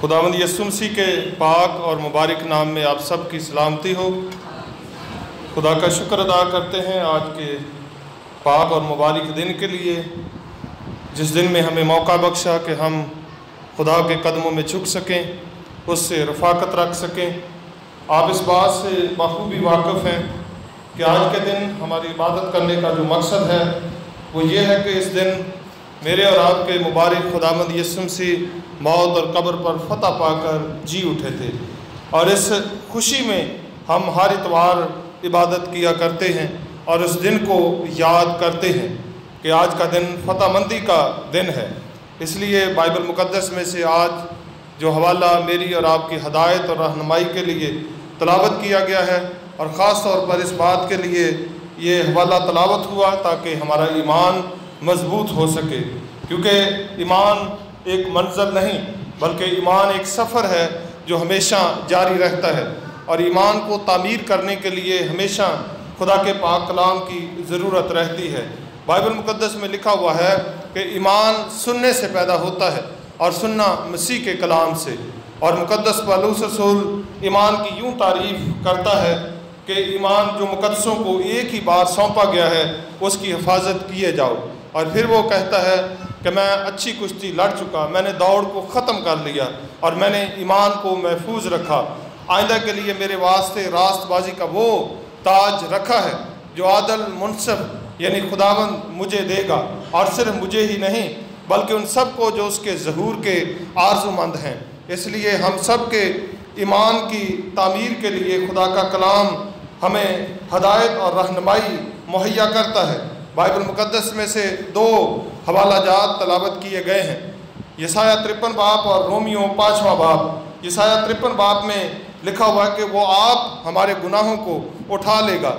خداوند یسوع مسیح کے پاک اور مبارک نام میں آپ سب کی سلامتی ہو۔ خدا کا شکر ادا کرتے ہیں آج کے پاک اور مبارک دن کے لیے، جس دن میں ہمیں موقع بخشا کہ ہم خدا کے قدموں میں جھک سکیں، اس سے رفاقت رکھ سکیں۔ آپ اس بات سے بخوبی واقف ہیں کہ آج کے دن ہماری عبادت کرنے کا جو مقصد ہے وہ یہ ہے کہ اس دن میرے اور آپ کے مبارک خداوند یسوع مسیح موت اور قبر پر فتح پا کر جی اٹھے تھے، اور اس خوشی میں ہم ہر اتوار عبادت کیا کرتے ہیں اور اس دن کو یاد کرتے ہیں کہ آج کا دن فتح مندی کا دن ہے۔ اس لیے بائبل مقدس میں سے آج جو حوالہ میری اور آپ کی ہدایت اور رہنمائی کے لیے تلاوت کیا گیا ہے، اور خاص طور پر اس بات کے لیے یہ حوالہ تلاوت ہوا تاکہ ہمارا ایمان مضبوط ہو سکے، کیونکہ ایمان ایک منزل نہیں بلکہ ایمان ایک سفر ہے جو ہمیشہ جاری رہتا ہے، اور ایمان کو تعمیر کرنے کے لیے ہمیشہ خدا کے پاک کلام کی ضرورت رہتی ہے۔ بائبل مقدس میں لکھا ہوا ہے کہ ایمان سننے سے پیدا ہوتا ہے اور سننا مسیح کے کلام سے، اور مقدس پالوس رسول ایمان کی یوں تعریف کرتا ہے کہ ایمان جو مقدسوں کو ایک ہی بار سونپا گیا ہے اس کی حفاظت کیے جاؤ، اور پھر وہ کہتا ہے کہ میں اچھی کشتی لڑ چکا، میں نے دوڑ کو ختم کر لیا اور میں نے ایمان کو محفوظ رکھا۔ آئندہ کے لیے میرے واسطے راست بازی کا وہ تاج رکھا ہے جو عادل منصف یعنی خداوند مجھے دے گا، اور صرف مجھے ہی نہیں بلکہ ان سب کو جو اس کے ظہور کے آرزو مند ہیں۔ اس لیے ہم سب کے ایمان کی تعمیر کے لیے خدا کا کلام ہمیں ہدایت اور رہنمائی مہیا کرتا ہے۔ بائبل مقدس میں سے دو حوالہ جات تلاوت کیے گئے ہیں، یسایہ 53 باب اور رومیو 5واں باب۔ یسایہ 53 باب میں لکھا ہوا ہے کہ وہ آپ ہمارے گناہوں کو اٹھا لے گا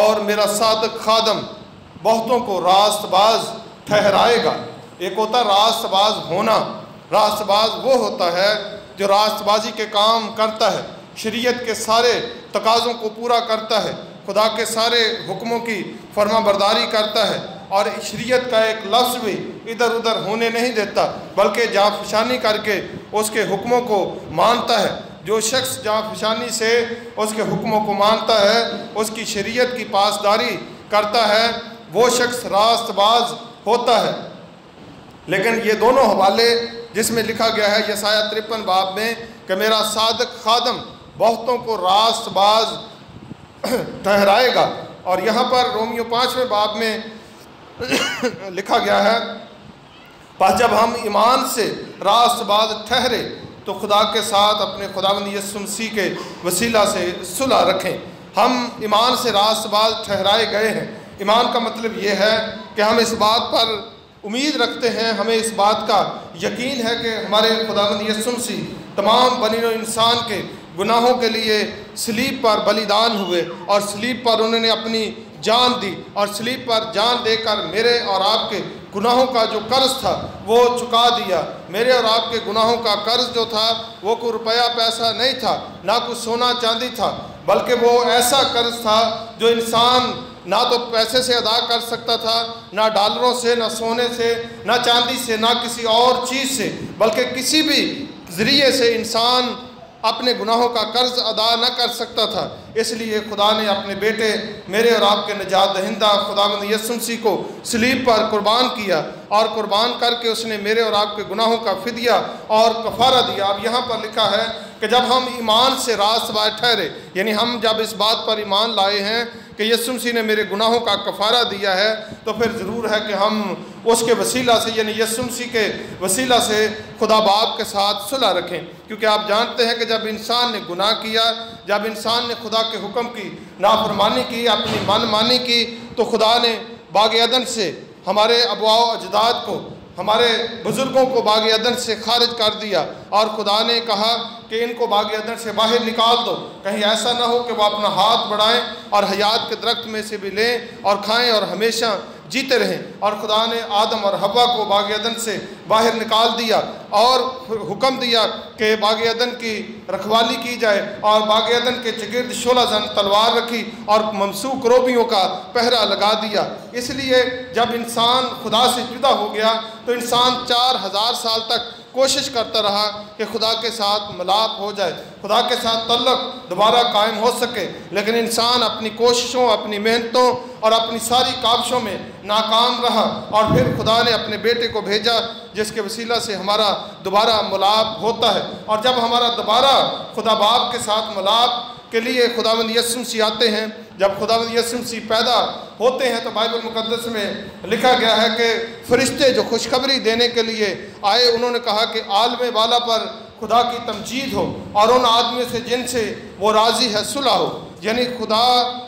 اور میرا صادق خادم بہتوں کو راست باز ٹھہرائے گا۔ ایک ہوتا راست باز ہونا، راست باز وہ ہوتا ہے جو راست بازی کے کام کرتا ہے، شریعت کے سارے تقاضوں کو پورا کرتا ہے، خدا کے سارے حکموں کی فرما برداری کرتا ہے، اور شریعت کا ایک لفظ بھی ادھر ادھر ہونے نہیں دیتا بلکہ جانفشانی کر کے اس کے حکموں کو مانتا ہے۔ جو شخص جانفشانی سے اس کے حکموں کو مانتا ہے، اس کی شریعت کی پاسداری کرتا ہے، وہ شخص راست باز ہوتا ہے۔ لیکن یہ دونوں حوالے جس میں لکھا گیا ہے یسایہ 53 باب میں کہ میرا صادق خادم بہتوں کو راست باز ٹھہرائے گا، اور یہاں پر رومیو 5ویں باب میں لکھا گیا ہے پس جب ہم ایمان سے راست باز ٹھہرے تو خدا کے ساتھ اپنے خداوند یسوع مسیح کے وسیلہ سے صلح رکھیں۔ ہم ایمان سے راست باز ٹھہرائے گئے ہیں۔ ایمان کا مطلب یہ ہے کہ ہم اس بات پر امید رکھتے ہیں، ہمیں اس بات کا یقین ہے کہ ہمارے خداوند یسوع مسیح تمام بنی نوع انسان کے گناہوں کے لیے صلیب پر بلیدان ہوئے، اور صلیب پر انہوں نے اپنی جان دی، اور صلیب پر جان دے کر میرے اور آپ کے گناہوں کا جو قرض تھا وہ چکا دیا۔ میرے اور آپ کے گناہوں کا قرض جو تھا وہ کوئی روپیہ پیسہ نہیں تھا، نہ کوئی سونا چاندی تھا، بلکہ وہ ایسا قرض تھا جو انسان نہ تو پیسے سے ادا کر سکتا تھا، نہ ڈالروں سے، نہ سونے سے، نہ چاندی سے، نہ کسی اور چیز سے، بلکہ کسی بھی ذریعے سے انسان اپنے گناہوں کا قرض ادا نہ کر سکتا تھا۔ اس لیے خدا نے اپنے بیٹے میرے اور آپ کے نجات دہندہ خداوند یسوع مسیح کو صلیب پر قربان کیا، اور قربان کر کے اس نے میرے اور آپ کے گناہوں کا فدیہ اور کفارہ دیا۔ اب یہاں پر لکھا ہے کہ جب ہم ایمان سے راست باز ٹھہرے، یعنی ہم جب اس بات پر ایمان لائے ہیں کہ یسوع مسیح نے میرے گناہوں کا کفارہ دیا ہے، تو پھر ضرور ہے کہ ہم اس کے وسیلہ سے یعنی یسوع مسیح کے وسیلہ سے خدا باپ کے ساتھ صلح رکھیں، کیونکہ آپ جانتے ہیں کہ جب انسان نے گناہ کیا، جب انسان نے خدا کے حکم کی نافرمانی کی، اپنی من مانی کی، تو خدا نے باغ عدن سے ہمارے اباء و اجداد کو، ہمارے بزرگوں کو باغ عدن سے خارج کر دیا، اور خدا نے کہا کہ ان کو باغ عدن سے باہر نکال دو، کہیں ایسا نہ ہو کہ وہ اپنا ہاتھ بڑھائیں اور حیات کے درخت میں سے بھی لیں اور کھائیں اور ہمیشہ جیتے رہیں۔ اور خدا نے آدم اور حوا کو باغ عدن سے باہر نکال دیا اور حکم دیا کہ باغ عدن کی رکھوالی کی جائے، اور باغ عدن کے چگرد 16 زن تلوار رکھی اور ممسوک کروبیوں کا پہرا لگا دیا۔ اس لیے جب انسان خدا سے جدا ہو گیا تو انسان 4000 سال تک کوشش کرتا رہا کہ خدا کے ساتھ ملاپ ہو جائے، خدا کے ساتھ تعلق دوبارہ قائم ہو سکے، لیکن انسان اپنی کوششوں، اپنی محنتوں اور اپنی ساری کاوشوں میں ناکام رہا، اور پھر خدا نے اپنے بیٹے کو بھیجا جس کے وسیلہ سے ہمارا دوبارہ ملاپ ہوتا ہے۔ اور جب ہمارا دوبارہ خدا باپ کے ساتھ ملاپ کے لیے خداوند یسوع مسیح آتے ہیں، جب خداوند یسوع مسیح پیدا ہوتے ہیں، تو بائبل مقدس میں لکھا گیا ہے کہ فرشتے جو خوشخبری دینے کے لیے آئے، انہوں نے کہا کہ عالم والا پر خدا کی تمجید ہو اور ان آدمیوں سے جن سے وہ راضی ہے صلح ہو۔ یعنی خدا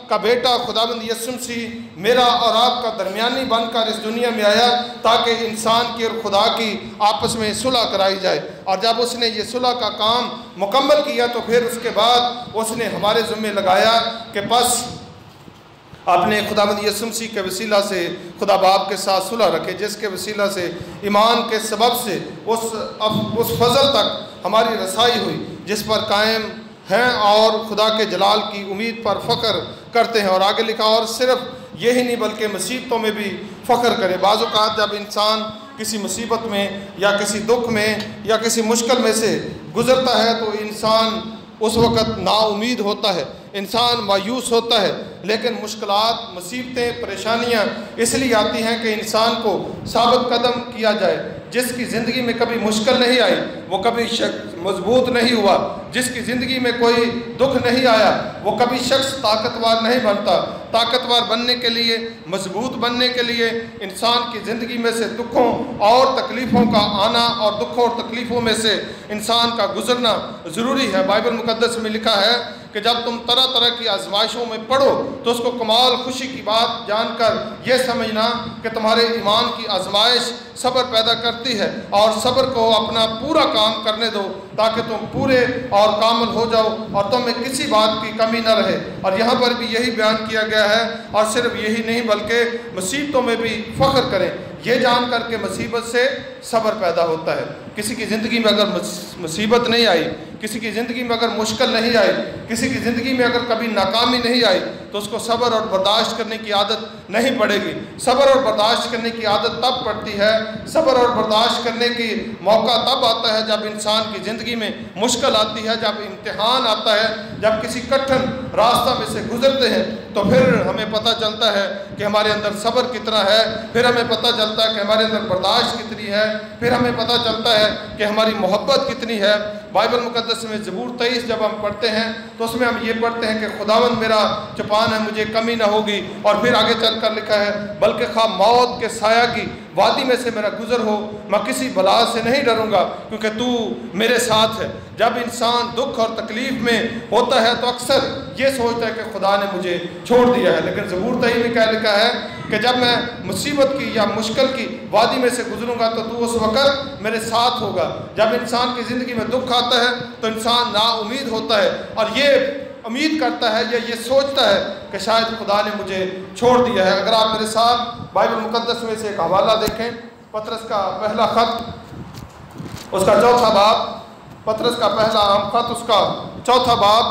کا بیٹا خداوند یسوع مسیح میرا اور آپ کا درمیانی بن کر اس دنیا میں آیا تاکہ انسان کی اور خدا کی آپس میں صلح کرائی جائے، اور جب اس نے یہ صلح کا کام مکمل کیا تو پھر اس کے بعد اس نے ہمارے ذمہ لگایا کہ بس اپنے خداوند یسوع مسیح کے وسیلہ سے خدا باپ کے ساتھ صلح رکھے، جس کے وسیلہ سے ایمان کے سبب سے اس فضل تک ہماری رسائی ہوئی جس پر قائم ہیں اور خدا کے جلال کی امید پر فخر کرتے ہیں۔ اور آگے لکھا، اور صرف یہی نہیں بلکہ مصیبتوں میں بھی فخر کرے۔ بعض اوقات جب انسان کسی مصیبت میں یا کسی دکھ میں یا کسی مشکل میں سے گزرتا ہے تو انسان اس وقت نا امید ہوتا ہے، انسان مایوس ہوتا ہے، لیکن مشکلات، مصیبتیں، پریشانیاں اس لیے آتی ہیں کہ انسان کو ثابت قدم کیا جائے۔ جس کی زندگی میں کبھی مشکل نہیں آئی وہ کبھی مضبوط نہیں ہوا، جس کی زندگی میں کوئی دکھ نہیں آیا وہ کبھی شخص طاقتور نہیں بنتا۔ طاقتور بننے کے لیے، مضبوط بننے کے لیے انسان کی زندگی میں سے دکھوں اور تکلیفوں کا آنا اور دکھوں اور تکلیفوں میں سے انسان کا گزرنا ضروری ہے۔ بائبل مقدس میں لکھا ہے کہ جب تم طرح طرح کی آزمائشوں میں پڑھو تو اس کو کمال خوشی کی بات جان کر یہ سمجھنا کہ تمہارے ایمان کی آزمائش صبر پیدا کرتی ہے، اور صبر کو اپنا پورا کام کرنے دو تاکہ تم پورے اور کامل ہو جاؤ اور تم میں کسی بات کی کمی نہ رہے۔ اور یہاں پر بھی یہی بیان کیا گیا ہے، اور صرف یہی نہیں بلکہ مصیبتوں میں بھی فخر کریں، یہ جان کر کہ مصیبت سے صبر پیدا ہوتا ہے۔ کسی کی زندگی میں اگر مصیبت نہیں آئی، کسی کی زندگی میں اگر مشکل نہیں آئی، کسی کی زندگی میں اگر کبھی ناکامی نہیں آئی تو اس کو صبر اور برداشت کرنے کی عادت نہیں پڑے گی۔ صبر اور برداشت کرنے کی عادت تب پڑتی ہے، صبر اور برداشت کرنے کی موقع تب آتا ہے جب انسان کی زندگی میں مشکل آتی ہے، جب امتحان آتا ہے، جب کسی کٹھن راستہ میں سے گزرتے ہیں تو پھر ہمیں پتہ چلتا ہے کہ ہمارے اندر صبر کتنا ہے، پھر ہمیں پتہ چلتا ہے کہ ہمارے اندر برداشت کتنی ہے، پھر ہمیں پتہ چلتا ہے کہ ہماری محبت کتنی ہے۔ بائبل مقدس میں زبور 23 جب ہم پڑھتے ہیں تو اس میں ہم یہ پڑھتے ہیں کہ خداوند میرا چپان ہے، مجھے کمی نہ ہوگی، اور پھر آگے چل کر لکھا ہے بلکہ خواہ موت کے سایہ کی وادی میں سے میرا گزر ہو میں کسی بلا سے نہیں ڈروں گا کیونکہ تو میرے ساتھ ہے۔ جب انسان دکھ اور تکلیف میں ہوتا ہے تو اکثر یہ سوچتا ہے کہ خدا نے مجھے چھوڑ دیا ہے، لیکن زبور 23 میں کیا لکھا ہے کہ جب میں مصیبت کی یا مشکل کی وادی میں سے گزروں گا تو اس وقت میرے ساتھ ہوگا۔ جب انسان کی زندگی میں دکھ آتا ہے تو انسان نا امید ہوتا ہے اور یہ امید کرتا ہے یا یہ سوچتا ہے کہ شاید خدا نے مجھے چھوڑ دیا ہے۔ اگر آپ میرے ساتھ بائبل مقدس میں سے ایک حوالہ دیکھیں، پطرس کا پہلا خط اس کا 4واں باب، پطرس کا پہلا عام خط اس کا 4واں باب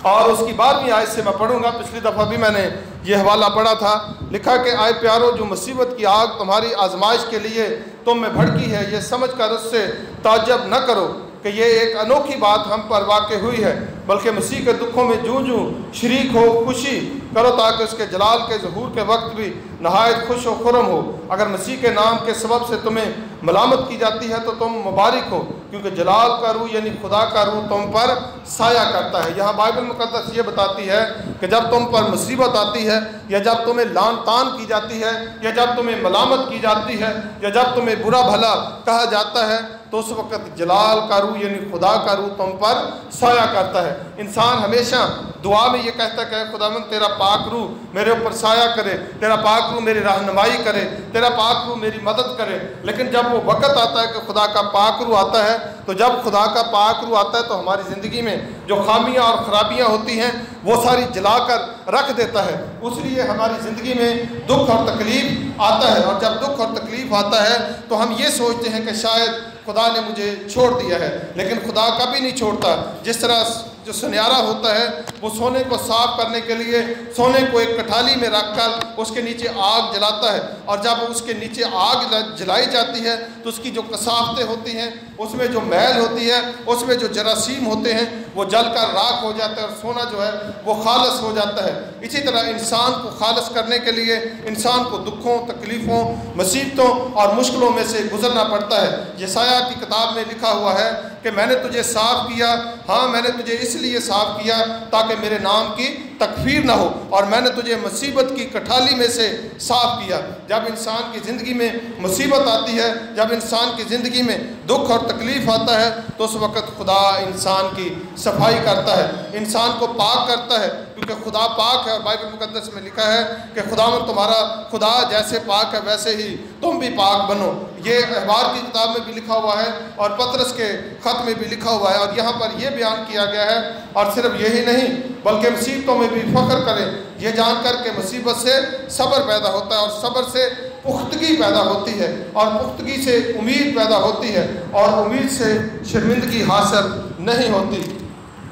اور اس کی 12ویں آیت سے میں پڑھوں گا۔ پچھلی دفعہ بھی میں نے یہ حوالہ پڑھا تھا۔ لکھا کہ آئے پیارو، جو مصیبت کی آگ تمہاری آزمائش کے لیے تم میں بھڑکی ہے، یہ سمجھ کر اس سے تعجب نہ کرو کہ یہ ایک انوکھی بات ہم پر واقع ہوئی ہے، بلکہ مسیح کے دکھوں میں جوں شریک ہو خوشی کرو تاکہ اس کے جلال کے ظہور کے وقت بھی نہایت خوش و خرم ہو۔ اگر مسیح کے نام کے سبب سے تمہیں ملامت کی جاتی ہے تو تم مبارک ہو، کیونکہ جلال کا روح یعنی خدا کا روح تم پر سایہ کرتا ہے۔ یہاں بائبل مقدس یہ بتاتی ہے کہ جب تم پر مصیبت آتی ہے یا جب تمہیں لان تان کی جاتی ہے یا جب تمہیں ملامت کی جاتی ہے یا جب تمہیں برا بھلا کہا جاتا ہے تو اس وقت جلال کا روح یعنی خدا کا روح تم پر سایہ کرتا ہے۔ انسان ہمیشہ دعا میں یہ کہتا ہے کہ خداوند تیرا پاک روح میرے اوپر سایہ کرے، تیرا پاک روح میری رہنمائی کرے، تیرا پاک روح میری مدد کرے۔ لیکن جب وہ وقت آتا ہے کہ خدا کا پاک روح آتا ہے تو جب خدا کا پاک روح آتا ہے تو ہماری زندگی میں جو خامیاں اور خرابیاں ہوتی ہیں وہ ساری جلا کر رکھ دیتا ہے۔ اس لیے ہماری زندگی میں دکھ اور تکلیف آتا ہے، اور جب دکھ اور تکلیف آتا ہے تو ہم یہ سوچتے ہیں کہ شاید خدا نے مجھے چھوڑ دیا ہے، لیکن خدا کبھی نہیں چھوڑتا۔ جس طرح جو سنیارا ہوتا ہے وہ سونے کو صاف کرنے کے لیے سونے کو ایک کٹھالی میں رکھ کر اس کے نیچے آگ جلاتا ہے، اور جب اس کے نیچے آگ جلائی جاتی ہے تو اس کی جو کثافتیں ہوتی ہیں، اس میں جو میل ہوتی ہے، اس میں جو جراثیم ہوتے ہیں وہ جل کر راکھ ہو جاتا ہے اور سونا جو ہے وہ خالص ہو جاتا ہے۔ اسی طرح انسان کو خالص کرنے کے لیے انسان کو دکھوں، تکلیفوں، مصیبتوں اور مشکلوں میں سے گزرنا پڑتا ہے۔ یسایہ کی کتاب میں لکھا ہوا ہے کہ میں نے تجھے صاف کیا، ہاں میں نے تجھے اس لیے صاف کیا تاکہ میرے نام کی تکفیر نہ ہو، اور میں نے تجھے مصیبت کی کٹھالی میں سے صاف کیا۔ جب انسان کی زندگی میں مصیبت آتی ہے، جب انسان کی زندگی میں دکھ اور تکلیف آتا ہے تو اس وقت خدا انسان کی صفائی کرتا ہے، انسان کو پاک کرتا ہے، کیونکہ خدا پاک ہے، اور بائبل مقدس میں لکھا ہے کہ خداوند تمہارا خدا جیسے پاک ہے ویسے ہی تم بھی پاک بنو۔ یہ احبار کی کتاب میں بھی لکھا ہوا ہے اور پطرس کے خط میں بھی لکھا ہوا ہے، اور یہاں پر یہ بیان کیا گیا ہے، اور صرف یہی نہیں بلکہ مصیبتوں میں بھی فخر کریں، یہ جان کر کہ مصیبت سے صبر پیدا ہوتا ہے، اور صبر سے پختگی پیدا ہوتی ہے، اور پختگی سے امید پیدا ہوتی ہے، اور امید سے شرمندگی حاصل نہیں ہوتی۔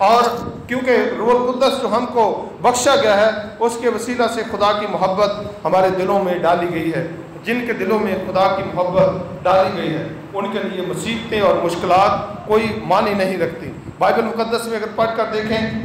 اور کیونکہ روح القدس جو ہم کو بخشا گیا ہے اس کے وسیلہ سے خدا کی محبت ہمارے دلوں میں ڈالی گئی ہے۔ جن کے دلوں میں خدا کی محبت ڈالی گئی ہے ان کے لیے مصیبتیں اور مشکلات کوئی معنی نہیں رکھتی۔ بائبل مقدس میں اگر پڑھ کر دیکھیں،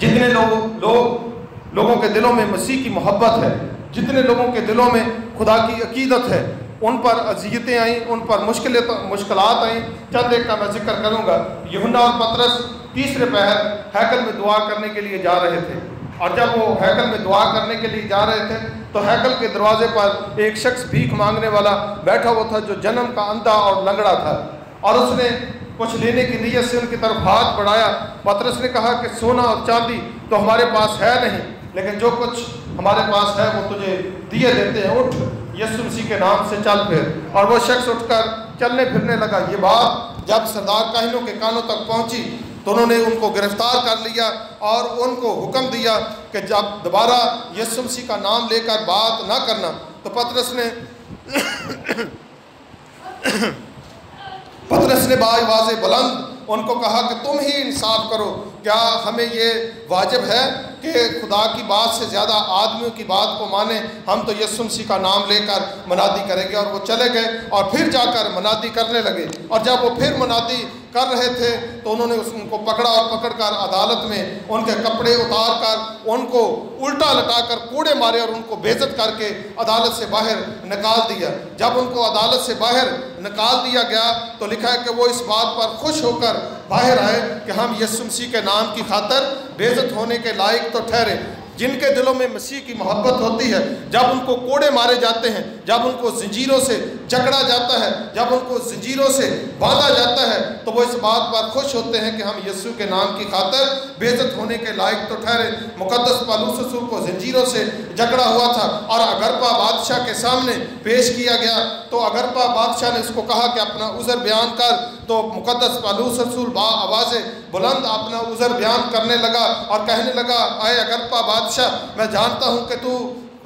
جتنے لوگوں کے دلوں میں مسیح کی محبت ہے، جتنے لوگوں کے دلوں میں خدا کی عقیدت ہے، ان پر اذیتیں آئیں، ان پر مشکلات آئیں۔ چند ایک کا میں ذکر کروں گا۔ یوحنا اور پطرس تیسرے پہر ہیکل میں دعا کرنے کے لیے جا رہے تھے، اور جب وہ ہیکل میں دعا کرنے کے لیے جا رہے تھے تو ہیکل کے دروازے پر ایک شخص بھیک مانگنے والا بیٹھا ہوا تھا جو جنم کا اندھا اور لنگڑا تھا، اور اس نے کچھ لینے کی نیت سے ان کی طرف ہاتھ بڑھایا۔ پطرس نے کہا کہ سونا اور چاندی تو ہمارے پاس ہے نہیں، لیکن جو کچھ ہمارے پاس ہے وہ تجھے دیے دیتے ہیں، اٹھ یسوع مسیح کے نام سے چل پھر۔ اور وہ شخص اٹھ کر چلنے پھرنے لگا۔ یہ بات جب سردار کاہنوں کے کانوں تک پہنچی تو انہوں نے ان کو گرفتار کر لیا اور ان کو حکم دیا کہ جب دوبارہ یسوع مسیح کا نام لے کر بات نہ کرنا۔ تو پطرس نے بآواز بلند ان کو کہا کہ تم ہی انصاف کرو، کیا ہمیں یہ واجب ہے کہ خدا کی بات سے زیادہ آدمیوں کی بات کو مانیں؟ ہم تو یسوع مسیح کا نام لے کر منادی کریں گے۔ اور وہ چلے گئے اور پھر جا کر منادی کرنے لگے، اور جب وہ پھر منادی کر رہے تھے تو انہوں نے ان کو پکڑا، اور پکڑ کر عدالت میں ان کے کپڑے اتار کر ان کو الٹا لٹا کر کوڑے مارے اور ان کو بے عزت کر کے عدالت سے باہر نکال دیا۔ جب ان کو عدالت سے باہر نکال دیا گیا تو لکھا ہے کہ وہ اس بات پر خوش ہو کر باہر آئے کہ ہم یسوع مسیح کے نام کی خاطر بے عزت ہونے کے لائق تو ٹھہرے۔ جن کے دلوں میں مسیح کی محبت ہوتی ہے، جب ان کو کوڑے مارے جاتے ہیں، جب ان کو زنجیروں سے جکڑا جاتا ہے، جب ان کو زنجیروں سے باندھا جاتا ہے، تو وہ اس بات پر خوش ہوتے ہیں کہ ہم یسوع کے نام کی خاطر بے عزت ہونے کے لائق تو ٹھہرے۔ مقدس پالوس رسول کو زنجیروں سے جکڑا ہوا تھا اور اگرپا بادشاہ کے سامنے پیش کیا گیا، تو اگرپا بادشاہ نے اس کو کہا کہ اپنا عذر بیان کر، تو مقدس پالوس رسول با آواز بلند اپنا عذر بیان کرنے لگا اور کہنے لگا، اے اگرپا بادشاہ، میں جانتا ہوں کہ تو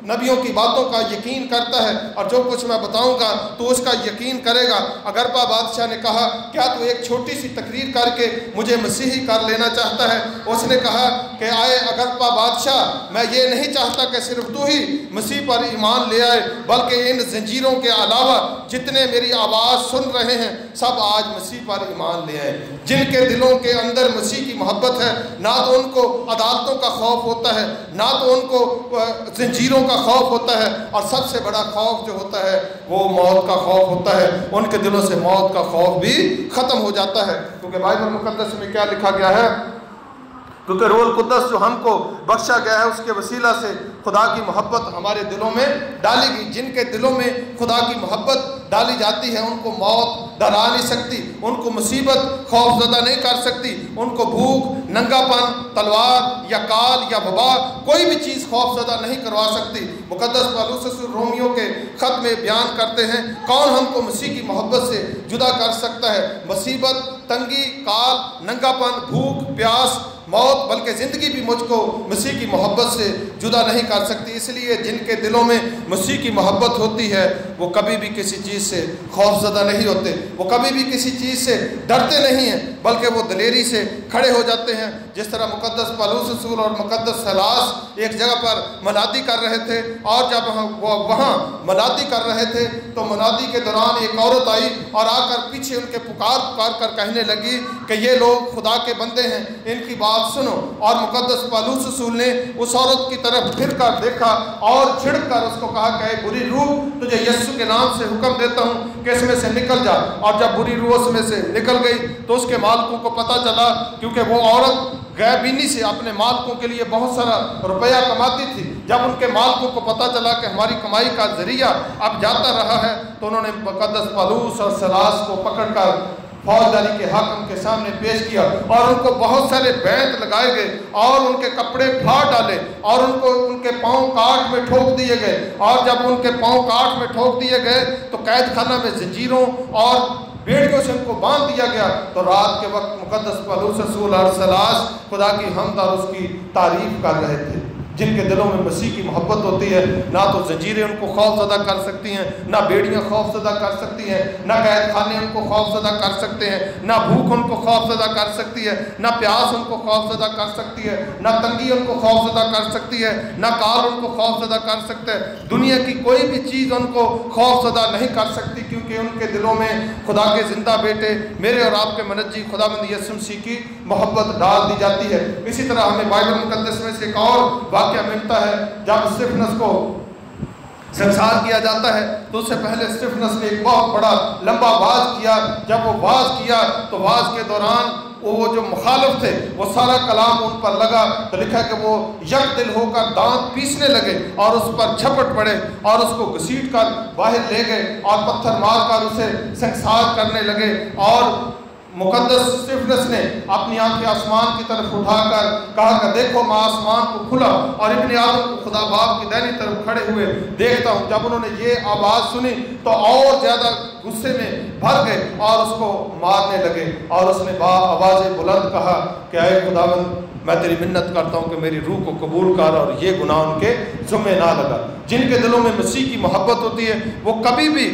نبیوں کی باتوں کا یقین کرتا ہے اور جو کچھ میں بتاؤں گا تو اس کا یقین کرے گا۔ اگرپا بادشاہ نے کہا، کیا تو ایک چھوٹی سی تقریر کر کے مجھے مسیحی کر لینا چاہتا ہے؟ اس نے کہا کہ اے اگرپا بادشاہ، میں یہ نہیں چاہتا کہ صرف تو ہی مسیح پر ایمان لے آئے، بلکہ ان زنجیروں کے علاوہ جتنے میری آواز سن رہے ہیں سب آج مسیح پر ایمان لے آئے۔ جن کے دلوں کے اندر مسیح کی محبت ہے، نہ تو ان کو عدالتوں کا خوف ہوتا ہے، نہ تو ان کو زنجیروں کا خوف ہوتا ہے، اور سب سے بڑا خوف جو ہوتا ہے وہ موت کا خوف ہوتا ہے۔ ان کے دلوں سے موت کا خوف بھی ختم ہو جاتا ہے، کیونکہ بائبل مقدس میں کیا لکھا گیا ہے؟ کیونکہ روح القدس جو ہم کو بخشا گیا ہے اس کے وسیلہ سے خدا کی محبت ہمارے دلوں میں ڈالی گئی۔ جن کے دلوں میں خدا کی محبت ڈالی جاتی ہے ان کو موت ڈرا نہیں سکتی، ان کو مصیبت خوف زدہ نہیں کر سکتی، ان کو بھوک، ننگا پن، تلوار یا کال یا وبا کوئی بھی چیز خوف زدہ نہیں کروا سکتی۔ مقدس پالوس رسول رومیوں کے خط میں بیان کرتے ہیں، کون ہم کو مسیح کی محبت سے جدا کر سکتا ہے؟ مصیبت، تنگی، کال، ننگا پن، بھوک، پیاس، موت بلکہ زندگی بھی مجھ کو مسیح کی محبت سے جدا نہیں کر سکتی۔ اس لیے جن کے دلوں میں مسیح کی محبت ہوتی ہے وہ کبھی بھی کسی چیز سے خوف زدہ نہیں ہوتے، وہ کبھی بھی کسی چیز سے ڈرتے نہیں ہیں، بلکہ وہ دلیری سے کھڑے ہو جاتے ہیں۔ جس طرح مقدس پالوس رسول اور مقدس سلاس ایک جگہ پر منادی کر رہے تھے، اور جب وہ وہاں منادی کر رہے تھے تو منادی کے دوران ایک عورت آئی اور آ کر پیچھے ان کے پکار کر کہنے لگی کہ یہ لوگ خدا کے بندے ہیں، ان کی بات سنو۔ اور مقدس پالوس رسول نے اس عورت کی طرف پھر کر دیکھا اور جھڑک کر اس کو کہا کہ اے بری روح، تجھے یسوع کے نام سے حکم دیتا ہوں کہ اس میں سے نکل جا۔ اور جب بری روح اس میں سے نکل گئی تو اس کے مالکوں کو پتہ چلا، کیونکہ وہ عورت غیر بینی سے اپنے مالکوں کے لیے بہت سارا روپیہ کماتی تھی۔ جب ان کے مالکوں کو پتہ چلا کہ ہماری کمائی کا ذریعہ اب جاتا رہا ہے تو انہوں نے مقدس پالوس اور سلاس کو پکڑ کر فوجداری کے حاکم کے سامنے پیش کیا، اور ان کو بہت سارے بیت لگائے گئے اور ان کے کپڑے پھاڑ ڈالے اور ان کے پاؤں کاٹ میں ٹھوک دیے گئے۔ اور جب ان کے پاؤں کاٹ میں ٹھوک دیے گئے تو قید خانہ میں زنجیروں اور بیڑیوں سے ان کو باندھ دیا گیا۔ تو رات کے وقت مقدس پالوس رسول اور سلاس خدا کی حمد اور اس کی تعریف کر رہے تھے۔ جن کے دلوں میں مسیح کی محبت ہوتی ہے، نہ تو زنجیریں ان کو خوف زدہ کر سکتی ہیں، نہ بیڑیاں خوف زدہ کر سکتی ہیں، نہ قید خانے ان کو خوف زدہ کر سکتے ہیں، نہ بھوک ان کو خوف زدہ کر سکتی ہے، نہ پیاس ان کو خوف زدہ کر سکتی ہے، نہ تنگی ان کو خوف زدہ کر سکتی ہے، نہ کال ان کو خوف زدہ کر سکتے ہیں۔ دنیا کی کوئی بھی چیز ان کو خوف زدہ نہیں کر سکتی، کیونکہ ان کے دلوں میں خدا کے زندہ بیٹے میرے اور آپ کے منجی خداوند یسوع مسیح کی محبت ڈال دی جاتی ہے۔ اسی طرح ہمیں بائبل مقدس میں سے ایک اور واقعہ ملتا ہے۔ جب اسطفنس کو سنسار کیا جاتا ہے تو اس سے پہلے اسطفنس نے ایک بہت بڑا لمبا واعظ کیا۔ جب وہ واعظ کیا تو واعظ کے دوران وہ جو مخالف تھے وہ سارا کلام ان پر لگا، تو لکھا کہ وہ یک دل ہو کر دانت پیسنے لگے اور اس پر جھپٹ پڑے اور اس کو گھسیٹ کر باہر لے گئے اور پتھر مار کر اسے سنسار کرنے لگے۔ اور مقدس اسطفنس نے اپنی آنکھیں آسمان کی طرف اٹھا کر کہا کہ دیکھو میں آسمان کو کھلا اور ابن آدم کو خدا باپ کی دائنی طرف کھڑے ہوئے دیکھتا ہوں۔ جب انہوں نے یہ آواز سنی تو اور زیادہ غصے میں بھر گئے اور اس کو مارنے لگے، اور اس نے آواز بلند کہا کہ اے خداوند میں تیری منت کرتا ہوں کہ میری روح کو قبول کر اور یہ گناہ ان کے ذمہ نہ لگا۔ جن کے دلوں میں مسیح کی محبت ہوتی ہے وہ کبھی بھی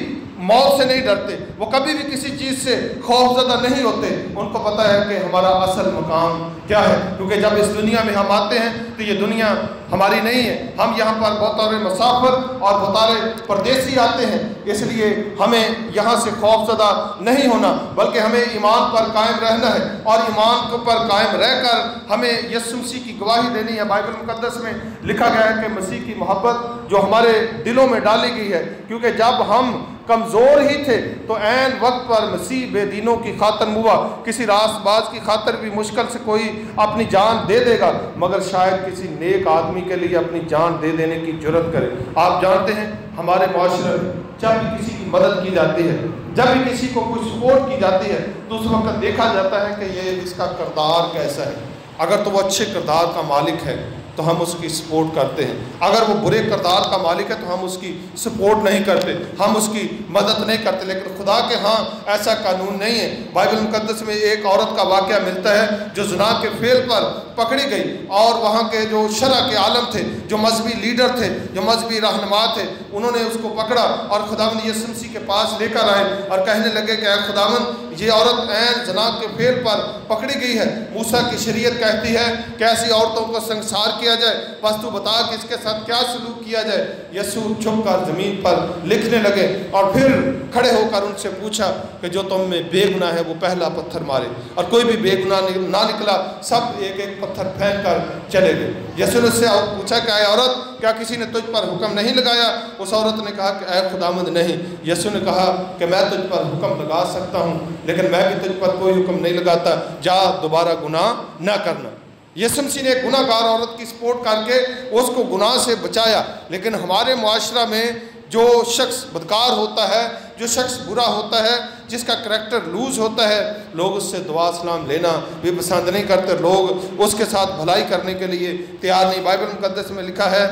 موت سے نہیں ڈرتے، وہ کبھی بھی کسی چیز سے خوف زدہ نہیں ہوتے۔ ان کو پتہ ہے کہ ہمارا اصل مقام کیا ہے، کیونکہ جب اس دنیا میں ہم آتے ہیں تو یہ دنیا ہماری نہیں ہے، ہم یہاں پر بطور مسافر اور بطور پردیسی آتے ہیں۔ اس لیے ہمیں یہاں سے خوف زدہ نہیں ہونا، بلکہ ہمیں ایمان پر قائم رہنا ہے، اور ایمان کو پر قائم رہ کر ہمیں یسوع مسیح کی گواہی دینی ہے۔ بائبل مقدس میں لکھا گیا ہے کہ مسیح کی محبت جو ہمارے دلوں میں ڈالی گئی ہے، کیونکہ جب ہم کمزور ہی تھے تو عین وقت پر مسیح بے دینوں کی خاطر ہوا۔ کسی راست باز کی خاطر بھی مشکل سے کوئی اپنی جان دے دے گا، مگر شاید کسی نیک آدمی کے لیے اپنی جان دے دینے کی جرت کرے۔ آپ جانتے ہیں ہمارے معاشرے میں جب بھی کسی کی مدد کی جاتی ہے، جب بھی کسی کو کوئی سپورٹ کی جاتی ہے تو اس وقت دیکھا جاتا ہے کہ یہ اس کا کردار کیسا ہے۔ اگر تو وہ اچھے کردار کا مالک ہے تو ہم اس کی سپورٹ کرتے ہیں، اگر وہ برے کردار کا مالک ہے تو ہم اس کی سپورٹ نہیں کرتے، ہم اس کی مدد نہیں کرتے۔ لیکن خدا کے ہاں ایسا قانون نہیں ہے۔ بائبل مقدس میں ایک عورت کا واقعہ ملتا ہے جو زنا کے فعل پر پکڑی گئی، اور وہاں کے جو شرع کے عالم تھے، جو مذہبی لیڈر تھے، جو مذہبی رہنما تھے، انہوں نے اس کو پکڑا اور خداوند یسوع مسیح کے پاس لے کر آئے اور کہنے لگے کہ اے خداوند یہ عورت عین زنا کے فعل پر پکڑی گئی ہے، موسیٰ کی شریعت کہتی ہے کہ ایسی عورتوں کو سنسار کیا جائے، بس تو بتا کہ اس کے ساتھ کیا سلوک کیا جائے۔ یسوع چھپ کر زمین پر لکھنے لگے اور پھر کھڑے ہو کر ان سے پوچھا کہ جو تم میں بے گناہ ہے وہ پہلا پتھر مارے، اور کوئی بھی بے گناہ نہ نکلا، سب ایک ایک پتھر پھینک کر چلے گئے۔ یسوع نے اس سے پوچھا کہ اے عورت کیا کسی نے تجھ پر حکم نہیں لگایا؟ اس عورت نے کہا کہ اے خداوند نہیں۔ یسوع نے کہا کہ میں تجھ پر حکم لگا سکتا ہوں، لیکن میں بھی تجھ پر کوئی حکم نہیں لگاتا، جا دوبارہ گناہ نہ کرنا۔ یسوع مسیح نے ایک گناہ گار عورت کی سپورٹ کر کے اس کو گناہ سے بچایا۔ لیکن ہمارے معاشرہ میں جو شخص بدکار ہوتا ہے، جو شخص برا ہوتا ہے، جس کا کریکٹر لوز ہوتا ہے، لوگ اس سے دعا سلام لینا بھی پسند نہیں کرتے، لوگ اس کے ساتھ بھلائی کرنے کے لیے تیار نہیں۔ بائبل مقدس میں لکھا ہے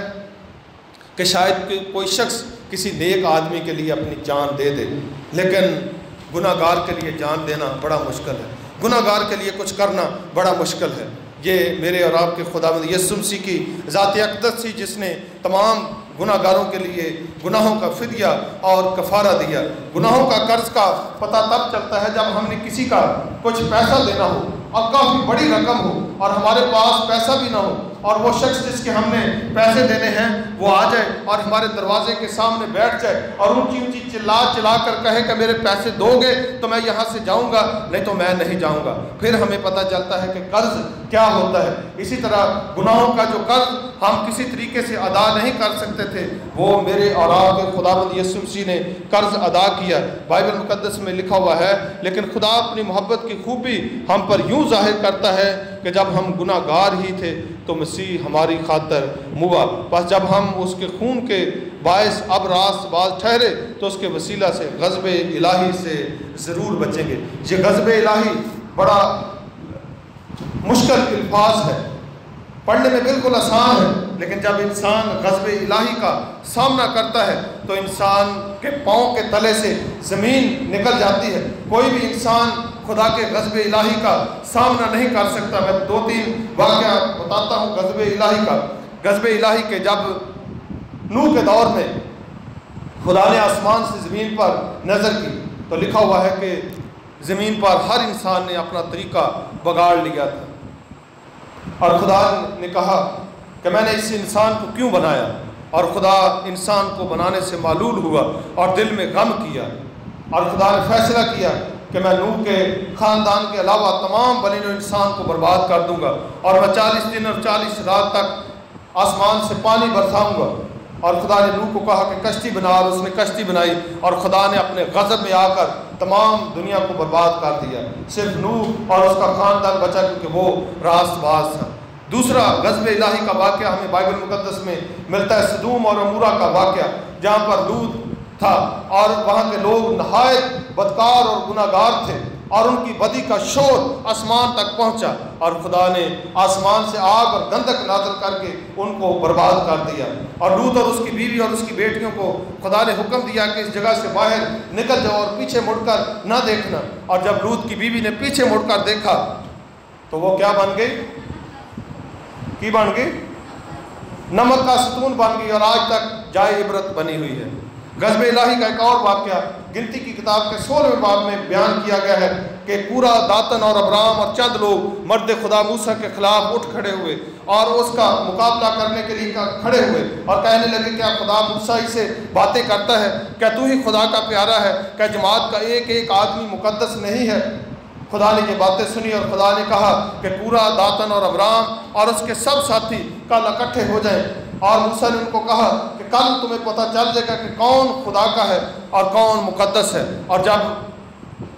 کہ شاید کوئی شخص کسی نیک آدمی کے لیے اپنی جان دے دے، لیکن گناہ گار کے لیے جان دینا بڑا مشکل ہے، گناہ گار کے لیے کچھ کرنا بڑا مشکل ہے۔ یہ میرے اور آپ کے خداوند یسوع مسیح کی ذات اقدس تھی جس نے تمام گناہ گاروں کے لیے گناہوں کا فدیہ اور کفارہ دیا۔ گناہوں کا قرض کا پتہ تب چلتا ہے جب ہم نے کسی کا کچھ پیسہ دینا ہو اور کافی بڑی رقم ہو اور ہمارے پاس پیسہ بھی نہ ہو، اور وہ شخص جس کے ہم نے پیسے دینے ہیں وہ آ جائے اور ہمارے دروازے کے سامنے بیٹھ جائے اور اونچی اونچی چلا کر کہے کہ میرے پیسے دو گے تو میں یہاں سے جاؤں گا، نہیں تو میں نہیں جاؤں گا۔ پھر ہمیں پتہ چلتا ہے کہ قرض کیا ہوتا ہے۔ اسی طرح گناہوں کا جو قرض ہم کسی طریقے سے ادا نہیں کر سکتے تھے، وہ میرے اور آپ کے خداوند یسوع مسیح نے قرض ادا کیا۔ بائبل مقدس میں لکھا ہوا ہے، لیکن خدا اپنی محبت کی خوبی ہم پر یوں ظاہر کرتا ہے کہ جب ہم گناہ گار ہی تھے تو مسیح ہماری خاطر موا، بس جب ہم اس کے خون کے باعث اب راست باز ٹھہرے تو اس کے وسیلہ سے غضب الہی سے ضرور بچیں گے۔ یہ غضب الہی بڑا مشکل الفاظ ہے، پڑھنے میں بالکل آسان ہے، لیکن جب انسان غضب الہی کا سامنا کرتا ہے تو انسان کے پاؤں کے تلے سے زمین نکل جاتی ہے۔ کوئی بھی انسان خدا کے غضب الہی کا سامنا نہیں کر سکتا۔ میں 2-3 واقعہ بتاتا ہوں غضب الہی کا۔ غضب الہی کے جب نوح کے دور میں خدا نے آسمان سے زمین پر نظر کی تو لکھا ہوا ہے کہ زمین پر ہر انسان نے اپنا طریقہ بگاڑ لیا تھا، اور خدا نے کہا کہ میں نے اس انسان کو کیوں بنایا، اور خدا انسان کو بنانے سے معلول ہوا اور دل میں غم کیا، اور خدا نے فیصلہ کیا کہ میں نوح کے خاندان کے علاوہ تمام بنی نوع انسان کو برباد کر دوں گا، اور میں 40 دن اور 40 رات تک آسمان سے پانی برساؤں گا۔ اور خدا نے نوح کو کہا کہ کشتی بنا، اور اس نے کشتی بنائی، اور خدا نے اپنے غضب میں آ کر تمام دنیا کو برباد کر دیا۔ صرف نوح اور اس کا خاندان بچا کیونکہ وہ راست باز تھا۔ دوسرا غضب الہی کا واقعہ ہمیں بائبل مقدس میں ملتا ہے، سدوم اور عمورہ کا واقعہ، جہاں پر لوط تھا اور وہاں کے لوگ نہایت بدکار اور گناہ گار تھے، اور ان کی بدی کا شور آسمان تک پہنچا، اور خدا نے آسمان سے آگ اور گندھک نازل کر کے ان کو برباد کر دیا۔ اور لوط اور اس کی بیوی اور اس کی بیٹیوں کو خدا نے حکم دیا کہ اس جگہ سے باہر نکل جاؤ اور پیچھے مڑ کر نہ دیکھنا۔ اور جب لوط کی بیوی نے پیچھے مڑ کر دیکھا تو وہ کیا بن گئی؟ کی بن گئی؟ نمک کا ستون بن گئی، اور آج تک جائے عبرت بنی ہوئی ہے۔ غضب الہی کا ایک اور واقعہ گنتی کی کتاب کے 16ویں باب میں بیان کیا گیا ہے کہ پورا داتن اور ابرام اور چند لوگ مرد خدا موسیٰ کے خلاف اٹھ کھڑے ہوئے اور اس کا مقابلہ کرنے کے لیے کھڑے ہوئے اور کہنے لگے کیا خدا موسیٰ ہی سے باتیں کرتا ہے؟ کیا تو ہی خدا کا پیارا ہے؟ کیا جماعت کا ایک ایک آدمی مقدس نہیں ہے؟ خدا نے یہ باتیں سنی اور خدا نے کہا کہ پورا داتن اور ابرام اور اس کے سب ساتھی کل اکٹھے ہو جائیں، اور موسیٰ نے ان کو کہا کہ کل تمہیں پتہ چل جائے گا کہ کون خدا کا ہے اور کون مقدس ہے۔ اور جب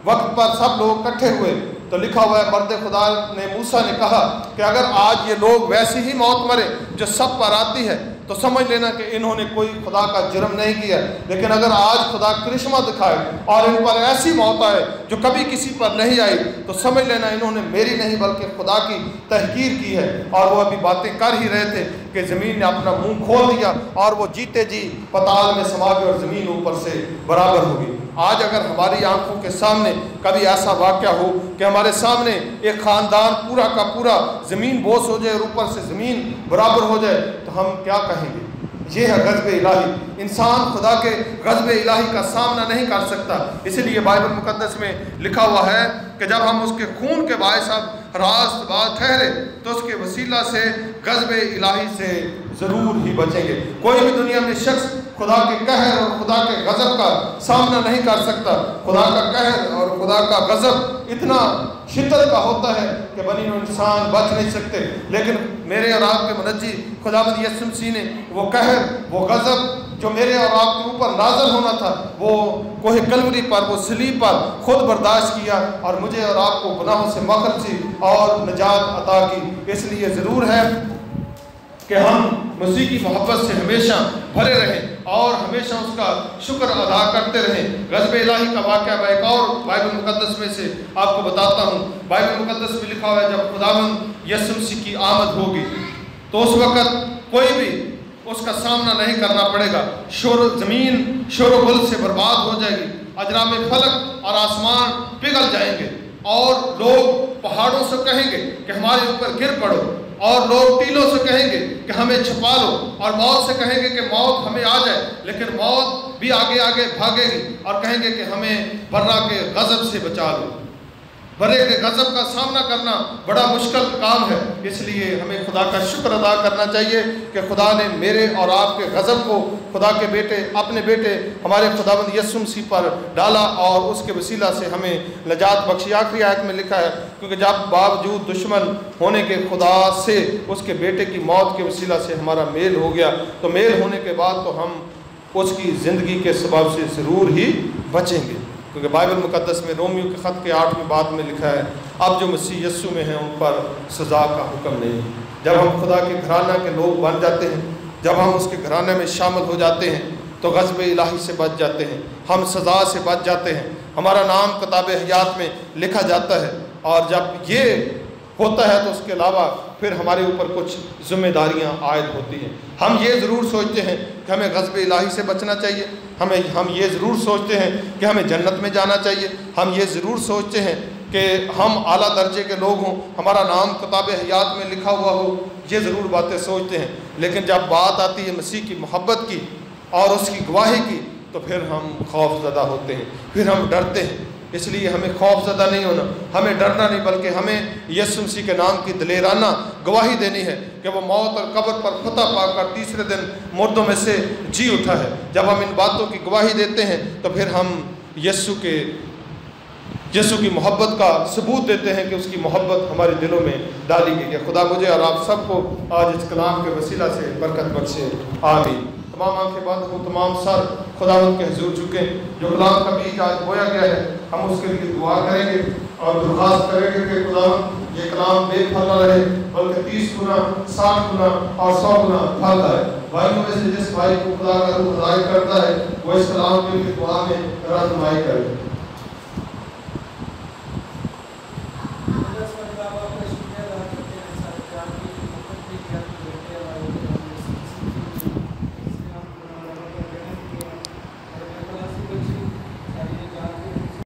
وقت پر سب لوگ اکٹھے ہوئے تو لکھا ہوا ہے مرد خدا نے موسیٰ نے کہا کہ اگر آج یہ لوگ ویسی ہی موت مرے جو سب پر آتی ہے تو سمجھ لینا کہ انہوں نے کوئی خدا کا جرم نہیں کیا، لیکن اگر آج خدا کرشمہ دکھائے اور ان پر ایسی موت آئے جو کبھی کسی پر نہیں آئی تو سمجھ لینا انہوں نے میری نہیں بلکہ خدا کی تحقیر کی ہے۔ اور وہ ابھی باتیں کر ہی رہے تھے کہ زمین نے اپنا منہ کھول دیا اور وہ جیتے جی پتال میں سما گئے اور زمین اوپر سے برابر ہوگی۔ آج اگر ہماری آنکھوں کے سامنے کبھی ایسا واقعہ ہو کہ ہمارے سامنے ایک خاندان پورا کا پورا زمین بوس ہو جائے اور اوپر سے زمین برابر ہو جائے تو ہم کیا کہیں گے؟ یہ ہے غضب الہی۔ انسان خدا کے غضب الہی کا سامنا نہیں کر سکتا، اسی لیے بائبل مقدس میں لکھا ہوا ہے کہ جب ہم اس کے خون کے باعث اب راست باز ٹھہرے تو اس کے وسیلہ سے غضب الہی سے ضرور ہی بچیں گے۔ کوئی بھی دنیا میں شخص خدا کے قہر اور خدا کے غضب کا سامنا نہیں کر سکتا۔ خدا کا قہر اور خدا کا غضب اتنا شدت کا ہوتا ہے کہ بنی نوع انسان بچ نہیں سکتے، لیکن میرے اور آپ کے منجی خداوند یسوع مسیح نے وہ قہر، وہ غضب جو میرے اور آپ کے اوپر نازل ہونا تھا وہ کوہ کلوری پر، وہ صلیب پر خود برداشت کیا اور مجھے اور آپ کو گناہوں سے مخلصی اور نجات عطا کی۔ اس لیے ضرور ہے کہ ہم مسیح کی محبت سے ہمیشہ بھرے رہیں اور ہمیشہ اس کا شکر ادا کرتے رہیں۔ غضب الہی کا واقعہ میں ایک اور بائبل مقدس میں سے آپ کو بتاتا ہوں۔ بائبل مقدس میں لکھا ہوا ہے جب خداوند یسوع مسیح کی آمد ہوگی تو اس وقت کوئی بھی اس کا سامنا نہیں کرنا پڑے گا۔ زمین شور و غل سے برباد ہو جائے گی، اجرام فلک اور آسمان پگھل جائیں گے، اور لوگ پہاڑوں سے کہیں گے کہ ہمارے اوپر گر پڑو، اور لوگ ٹیلوں سے کہیں گے کہ ہمیں چھپا لو، اور موت سے کہیں گے کہ موت ہمیں آ جائے، لیکن موت بھی آگے آگے بھاگے گی اور کہیں گے کہ ہمیں برا کے غضب سے بچا لو۔ برے کے غضب کا سامنا کرنا بڑا مشکل کام ہے، اس لیے ہمیں خدا کا شکر ادا کرنا چاہیے کہ خدا نے میرے اور آپ کے غضب کو خدا کے بیٹے، اپنے بیٹے ہمارے خداوند یسوع مسیح پر ڈالا اور اس کے وسیلہ سے ہمیں نجات بخشی۔ آخری آیت میں لکھا ہے، کیونکہ جب باوجود دشمن ہونے کے خدا سے اس کے بیٹے کی موت کے وسیلہ سے ہمارا میل ہو گیا، تو میل ہونے کے بعد تو ہم اس کی زندگی کے سبب سے ضرور ہی بچیں گے، کیونکہ بائبل مقدس میں رومیو کے خط کے 8ویں باب میں لکھا ہے، اب جو مسیح یسوع میں ہیں ان پر سزا کا حکم نہیں۔ جب ہم خدا کے گھرانہ کے لوگ بن جاتے ہیں، جب ہم اس کے گھرانے میں شامل ہو جاتے ہیں تو غضب الہی سے بچ جاتے ہیں، ہم سزا سے بچ جاتے ہیں، ہمارا نام کتاب حیات میں لکھا جاتا ہے۔ اور جب یہ ہوتا ہے تو اس کے علاوہ پھر ہمارے اوپر کچھ ذمہ داریاں عائد ہوتی ہیں۔ ہم یہ ضرور سوچتے ہیں کہ ہمیں غضب الہی سے بچنا چاہیے، ہم یہ ضرور سوچتے ہیں کہ ہمیں جنت میں جانا چاہیے، ہم یہ ضرور سوچتے ہیں کہ ہم اعلیٰ درجے کے لوگ ہوں، ہمارا نام کتاب حیات میں لکھا ہوا ہو، یہ ضرور باتیں سوچتے ہیں۔ لیکن جب بات آتی ہے مسیح کی محبت کی اور اس کی گواہی کی تو پھر ہم خوف زدہ ہوتے ہیں، پھر ہم ڈرتے ہیں۔ اس لیے ہمیں خوف زدہ نہیں ہونا، ہمیں ڈرنا نہیں، بلکہ ہمیں یسوع مسیح کے نام کی دلیرانہ گواہی دینی ہے کہ وہ موت اور قبر پر فتح پا کر تیسرے دن مردوں میں سے جی اٹھا ہے۔ جب ہم ان باتوں کی گواہی دیتے ہیں تو پھر ہم یسوع کی محبت کا ثبوت دیتے ہیں کہ اس کی محبت ہمارے دلوں میں ڈالی گئی ہے۔ خدا مجھے اور آپ سب کو آج اس کلام کے وسیلہ سے برکت بخشے، آمین۔ تمام آنکھیں بند ہوں، تمام سر خداوند کے حضور جھکیں۔ جو کلام کا بیج آج بویا گیا ہے ہم اس کے لیے دعا کریں گے اور درخواست کریں گے کہ خداوند یہ کلام بے پھل نہ رہے، بلکہ 30 گنا، 60 گنا اور 100 گنا پھل آئے۔ بھائیوں میں سے جس بھائی کو خدا کا روح ظاہر کرتا ہے وہ اس کلام کے لیے دعا میں رہنمائی کرے۔